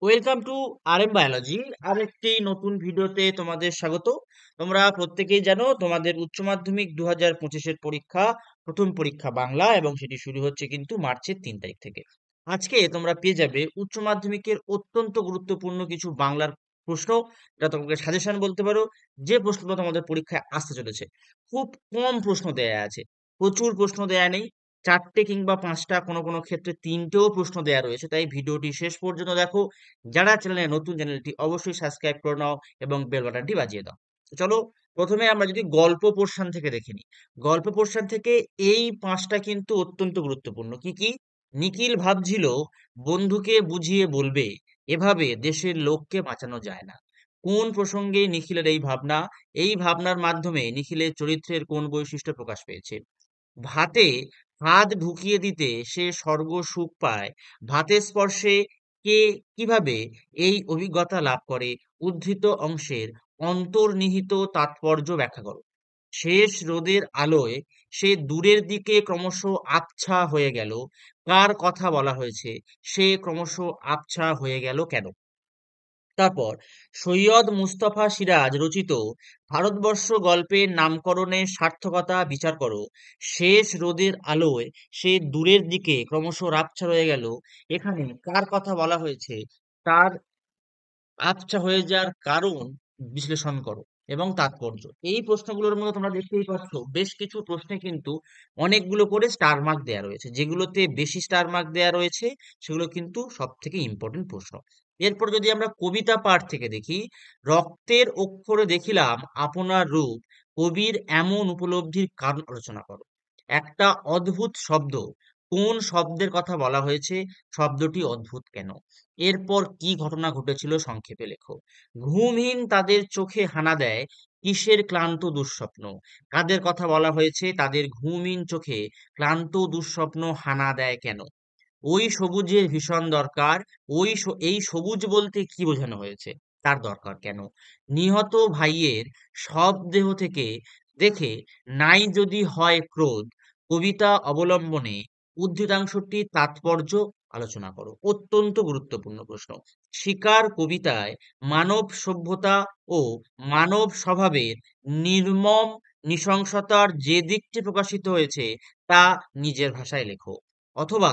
Welcome to biology. আরেকটি নতুন ভিডিওতে তোমাদের স্বাগত। তোমরা প্রত্যেকেই জানো তোমাদের উচ্চ মাধ্যমিক 2025-এর পরীক্ষা, প্রথম পরীক্ষা বাংলা, এবং সেটি শুরু হচ্ছে কিন্তু মার্চের 3 তারিখ থেকে। আজকে তোমরা পেয়ে যাবে উচ্চ মাধ্যমিকের অত্যন্ত গুরুত্বপূর্ণ কিছু বাংলার প্রশ্ন, এটা তোমাকে সাজেশন বলতে পারো। যে প্রশ্নটা তোমাদের পরীক্ষায় আসতে চলেছে, খুব কম প্রশ্ন দেয়া আছে, প্রচুর প্রশ্ন দেয়া নেই। 4টে কিংবা 5টা, কোনো কোনো ক্ষেত্রে 3টেও প্রশ্ন দেয়া রয়েছে, তাই ভিডিওটি শেষ পর্যন্ত দেখো। যারা চ্যানেলে নতুন, চ্যানেলটি অবশ্যই সাবস্ক্রাইব করে নাও এবং বেল বাটনটি বাজিয়ে দাও। তো চলো, প্রথমে আমরা যদি গল্প পোর্শন থেকে দেখে নিই। গল্প পোর্শন থেকে এই 5টা কিন্তু অত্যন্ত গুরুত্বপূর্ণ। কি কি? নিখিল ভাবছিল বন্ধুকে বুঝিয়ে বলবে, এভাবে দেশের লোককে বাঁচানো যায় না। কোন প্রসঙ্গে নিখিলের এই ভাবনা? এই ভাবনার মাধ্যমে নিখিলের চরিত্রের কোন বৈশিষ্ট্য প্রকাশ পেয়েছে? ভাতে হাত ঢুকিয়ে দিতে সে স্বর্গ সুখ পায়। ভাতের স্পর্শে কে কিভাবে এই অভিজ্ঞতা লাভ করে? উদ্ধৃত অংশের অন্তর্নিহিত তাৎপর্য ব্যাখ্যা করো। শেষ রোদের আলোয় সে দূরের দিকে ক্রমশ আবছা হয়ে গেল। কার কথা বলা হয়েছে? সে ক্রমশ আবছা হয়ে গেল কেন? তারপর সৈয়দ মুস্তফা সিরাজ রচিত ভারতবর্ষ গল্পের নামকরণের সার্থকতা বিচার করো। শেষ রোদের আলোয় সে দূরের দিকে ক্রমশ রাবছা রয়ে গেল, এখানে কার কথা বলা হয়েছে? তার আবছা হয়ে যাওয়ার কারণ বিশ্লেষণ করো এবং তাৎপর্য। এই প্রশ্নগুলোর মধ্যে তোমরা দেখতেই পাচ্ছ, বেশ কিছু প্রশ্নে কিন্তু অনেকগুলো করে স্টার মার্ক দেওয়া রয়েছে। যেগুলোতে বেশি স্টার মার্ক দেওয়া রয়েছে সেগুলো কিন্তু সব থেকে ইম্পর্টেন্ট প্রশ্ন। এরপর যদি আমরা কবিতা পাঠ থেকে দেখি, রক্তের অক্ষরে দেখিলাম আপনার রূপ, কবির এমন উপলব্ধির কারণ আলোচনা করো। একটা অদ্ভুত শব্দ, কোন শব্দের কথা বলা হয়েছে? শব্দটি অদ্ভুত কেন? এরপর কি ঘটনা ঘটেছিল সংক্ষেপে লেখো। ঘুমহীন তাদের চোখে হানা দেয় কিসের ক্লান্ত দুঃস্বপ্ন? কাদের কথা বলা হয়েছে? তাদের ঘুমহীন চোখে ক্লান্ত দুঃস্বপ্ন হানা দেয় কেন? ওই সবুজের ভীষণ দরকার। এই সবুজ বলতে কি বোঝানো হয়েছে? তার দরকার কেন? নিহত ভাইয়ের সব দেহ থেকে দেখে নাই যদি হয় ক্রোধ, কবিতা অবলম্বনে উদ্ধৃতাংশটির তাৎপর্য আলোচনা করো। অত্যন্ত গুরুত্বপূর্ণ প্রশ্ন। শিকার কবিতায় মানব সভ্যতা ও মানব স্বভাবের নির্মম নৃশংসতার যে দিকটি প্রকাশিত হয়েছে তা নিজের ভাষায় লেখো। অথবা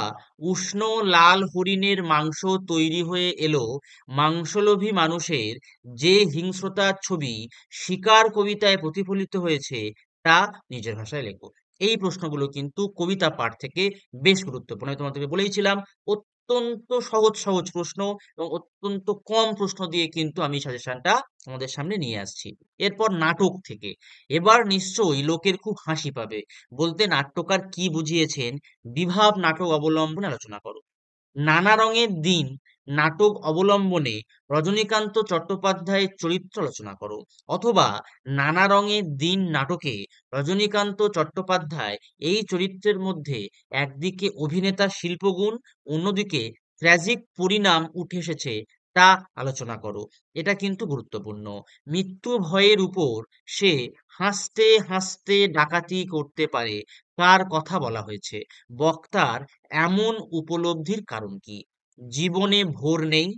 উষ্ণ লাল হরিণের মাংস তৈরি হয়ে এলো, মাংসলোভী মানুষের যে হিংস্রতার ছবি শিকার কবিতায় প্রতিফলিত হয়েছে তা নিজের ভাষায় লেখো। এই প্রশ্নগুলো কিন্তু কবিতা পাঠ থেকে বেশ গুরুত্বপূর্ণ। আমি তোমাদেরকে বলেইছিলাম, অত্যন্ত সহজ সহজ প্রশ্ন এবং অত্যন্ত কম প্রশ্ন দিয়ে কিন্তু আমি সাজেশনটা আমাদের সামনে নিয়ে আসছি। এরপর নাটক থেকে, এবার নিশ্চয়ই লোকের খুব হাসি পাবে। বলতে নাট্যকার কি বুঝিয়েছেন? বিভাব নাটক অবলম্বনে আলোচনা করো। নানা রঙের দিন নাটক অবলম্বনে রজনীকান্ত চট্টোপাধ্যায়ের চরিত্র আলোচনা করো। অথবা নানা রঙের দিন নাটকে রজনীকান্ত চট্টোপাধ্যায় এই চরিত্রের মধ্যে একদিকে অভিনেতার শিল্পগুণ, অন্যদিকে ট্র্যাজিক পরিণাম উঠে এসেছে তা আলোচনা করো। এটা কিন্তু গুরুত্বপূর্ণ। মৃত্যু ভয়ের উপর সে হাসতে হাসতে ডাকাতি করতে পারে, কার কথা বলা হয়েছে? বক্তার এমন উপলব্ধির কারণ কি? জীবনে ভোর নেই,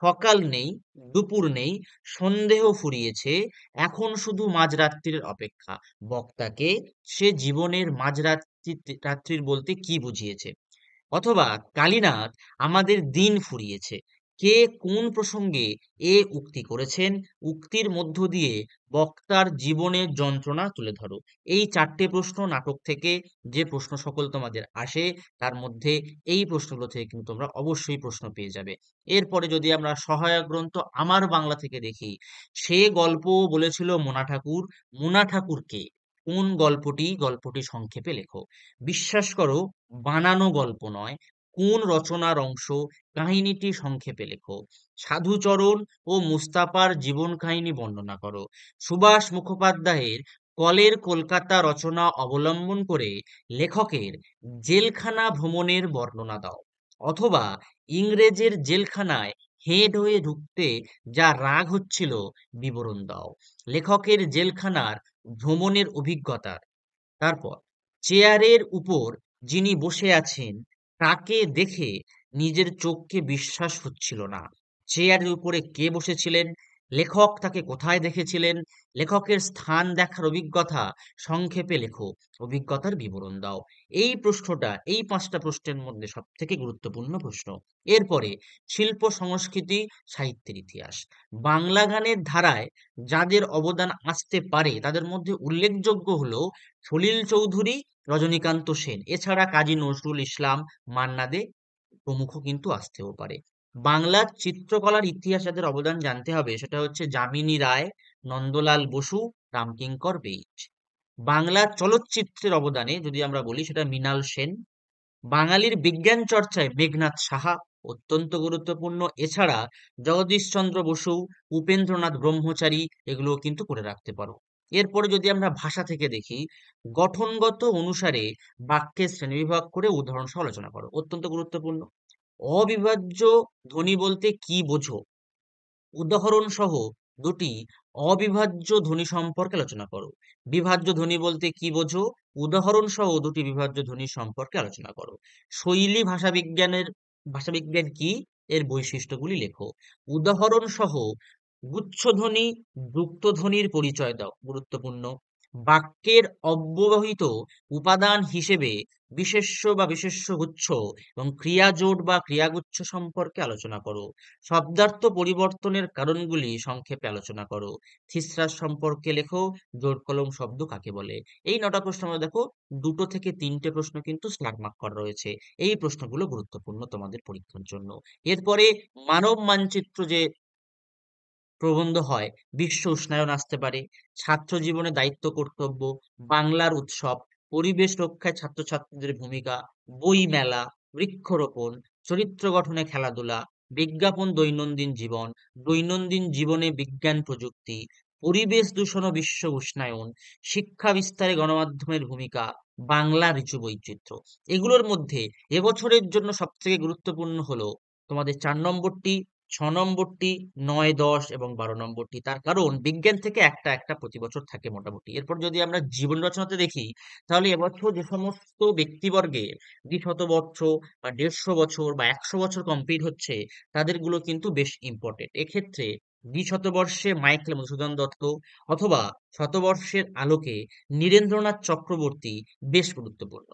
সকাল নেই, দুপুর নেই, সন্দেহ ফুরিয়েছে, এখন শুধু মাঝরাত্রির অপেক্ষা। বক্তাকে সে জীবনের রাত্রির বলতে কি বুঝিয়েছে? অথবা কালীনাথ আমাদের দিন ফুরিয়েছে, কে কোন প্রসঙ্গে এ উক্তি করেছেন? উক্তির মধ্য দিয়ে বক্তার জীবনের যন্ত্রণা তুলে ধরো। এই 4টে প্রশ্ন নাটক থেকে যে প্রশ্ন সকল তোমাদের আসে, তার মধ্যে এই প্রশ্নগুলো থেকে কিন্তু তোমরা অবশ্যই প্রশ্ন পেয়ে যাবে। এরপরে যদি আমরা সহায়ক গ্রন্থ আমার বাংলা থেকে দেখি, সে গল্প বলেছিল মোনা ঠাকুর। মোনা ঠাকুর কে? কোন গল্পটি? গল্পটি সংক্ষেপে লেখো। বিশ্বাস করো, বানানো গল্প নয়। কোন রচনার অংশ? কাহিনীটি সংক্ষেপে লেখো। সাধুচরণ ও মুস্তাফার জীবন কাহিনী বর্ণনা করো। সুভাষ মুখোপাধ্যায়ের কলের কলকাতা রচনা অবলম্বন করে লেখকের জেলখানা ভ্রমণের বর্ণনা দাও। অথবা ইংরেজের জেলখানায় হেড হয়ে ঢুকতে যা রাগ হচ্ছিল বিবরণ দাও। লেখকের জেলখানার ভ্রমণের অভিজ্ঞতার। তারপর চেয়ারের উপর যিনি বসে আছেন তাকে দেখে নিজের চোখকে বিশ্বাস হচ্ছিল না, চেয়ারের উপরে কে বসেছিলেন, লেখক তাকে কোথায় দেখেছিলেন, লেখকের স্থান দেখার অভিজ্ঞতা সংক্ষেপে লেখো, অভিজ্ঞতার বিবরণ দাও। এই প্রশ্নটা, এই ৫টা প্রশ্নের মধ্যে সবথেকে গুরুত্বপূর্ণ প্রশ্ন। এরপরে শিল্প সংস্কৃতি সাহিত্যের ইতিহাস। বাংলা গানের ধারায় যাদের অবদান আসতে পারে তাদের মধ্যে উল্লেখযোগ্য হলো সলিল চৌধুরী, রজনীকান্ত সেন, এছাড়া কাজী নজরুল ইসলাম, মান্না দে প্রমুখ কিন্তু আসতেও পারে। বাংলার চিত্রকলার ইতিহাস যাদের অবদান জানতে হবে সেটা হচ্ছে যামিনী রায়, নন্দলাল বসু, রামকিঙ্কর বেইজ। বাংলা চলচ্চিত্রের অবদানে যদি আমরা বলি সেটা মৃণাল সেন। বাঙালির বিজ্ঞান চর্চায় মেঘনাদ সাহা অত্যন্ত গুরুত্বপূর্ণ। এছাড়া জগদীশচন্দ্র বসু, উপেন্দ্রনাথ ব্রহ্মচারী এগুলোও কিন্তু করে রাখতে পারো। এরপরে যদি আমরা ভাষা থেকে দেখি, গঠনগত অনুসারে বাক্যের শ্রেণীবিভাগ করে উদাহরণ সহ আলোচনা করো, অত্যন্ত গুরুত্বপূর্ণ। অবিভাজ্য ধ্বনি বলতে কি বোঝো, উদাহরণ সহ দুটি অবিভাজ্য ধ্বনি সম্পর্কে আলোচনা করো। বিভাজ্য ধ্বনি বলতে কি বোঝো, উদাহরণ সহ দুটি বিভাজ্য ধ্বনি সম্পর্কে আলোচনা করো। শৈলী ভাষাবিজ্ঞান কি, এর বৈশিষ্ট্যগুলি লেখো। উদাহরণ সহ গুচ্ছধ্বনি, যুক্তধ্বনির পরিচয় দাও, গুরুত্বপূর্ণ। বাক্যের অব্যবহিত উপাদান হিসেবে বিশেষ্য বা বিশেষ্য গুচ্ছ এবং ক্রিয়াজোট বা ক্রিয়াগুচ্ছ সম্পর্কে আলোচনা করো। শব্দার্থ পরিবর্তনের কারণগুলি সংক্ষেপে আলোচনা করো। থিসরাস সম্পর্কে লেখো, জোড় কলম শব্দ কাকে বলে। এই ৯টা প্রশ্ন আমরা দেখো, ২ থেকে ৩টে প্রশ্ন কিন্তু স্ল্যাগ মার্ক করা রয়েছে। এই প্রশ্নগুলো গুরুত্বপূর্ণ তোমাদের পরীক্ষার জন্য। এরপরে মানব মানচিত্র যে প্রবন্ধ হয়, বিশ্ব উষ্ণায়ন আসতে পারে, ছাত্র জীবনে দায়িত্ব কর্তব্য, বাংলার উৎসব, পরিবেশ রক্ষায় ছাত্রছাত্রীদের ভূমিকা, বই মেলা, বৃক্ষরোপণ, চরিত্র গঠনে খেলাধুলা, বিজ্ঞাপন দৈনন্দিন জীবন, দৈনন্দিন জীবনে বিজ্ঞান প্রযুক্তি, পরিবেশ দূষণ ও বিশ্ব উষ্ণায়ন, শিক্ষা বিস্তারে গণমাধ্যমের ভূমিকা, বাংলা ঋতু বৈচিত্র্য। এগুলোর মধ্যে এবছরের জন্য সবথেকে গুরুত্বপূর্ণ হলো তোমাদের ৪ নম্বরটি, ৬ নম্বরটি, ৯, ১০ এবং ১২ নম্বরটি। তার কারণ বিজ্ঞান থেকে একটা একটা প্রতি বছর থাকে মোটামুটি। এরপর যদি আমরা জীবন রচনাতে দেখি, তাহলে এবছর যে সমস্ত ব্যক্তিবর্গের ২০০ বছর বা ১৫০ বছর বা ১০০ বছর কমপ্লিট হচ্ছে, তাদের গুলো কিন্তু বেশ ইম্পর্টেন্ট। এক্ষেত্রে ২০ শতবর্ষে মাইকেল মধুসূদন দত্ত অথবা শতবর্ষের আলোকে নীরেন্দ্রনাথ চক্রবর্তী বেশ গুরুত্বপূর্ণ।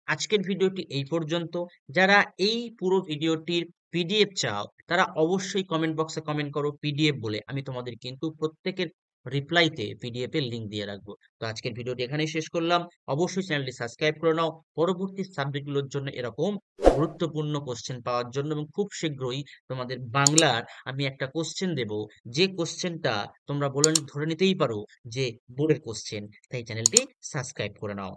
আজকের ভিডিওটি এই পর্যন্ত। যারা এই পুরো ভিডিওটির পিডিএফ চাও তারা অবশ্যই কমেন্ট বক্সে কমেন্ট করো পিডিএফ বলে, আমি তোমাদের কিন্তু প্রত্যেকের রিপ্লাইতে পিডিএফ এর লিংক দিয়ে রাখবো। তো আজকের ভিডিওটি এখানেই শেষ করলাম। অবশ্যই চ্যানেলটি সাবস্ক্রাইব করে নাও পরবর্তী সাবজেক্টগুলোর জন্য এরকম গুরুত্বপূর্ণ কোশ্চেন পাওয়ার জন্য, এবং খুব শীঘ্রই তোমাদের বাংলার আমি একটা কোশ্চেন দেব, যে কোশ্চেনটা তোমরা বলে ধরে নিতেই পারো যে বোর্ডের কোশ্চেন। তাই চ্যানেলটি সাবস্ক্রাইব করে নাও।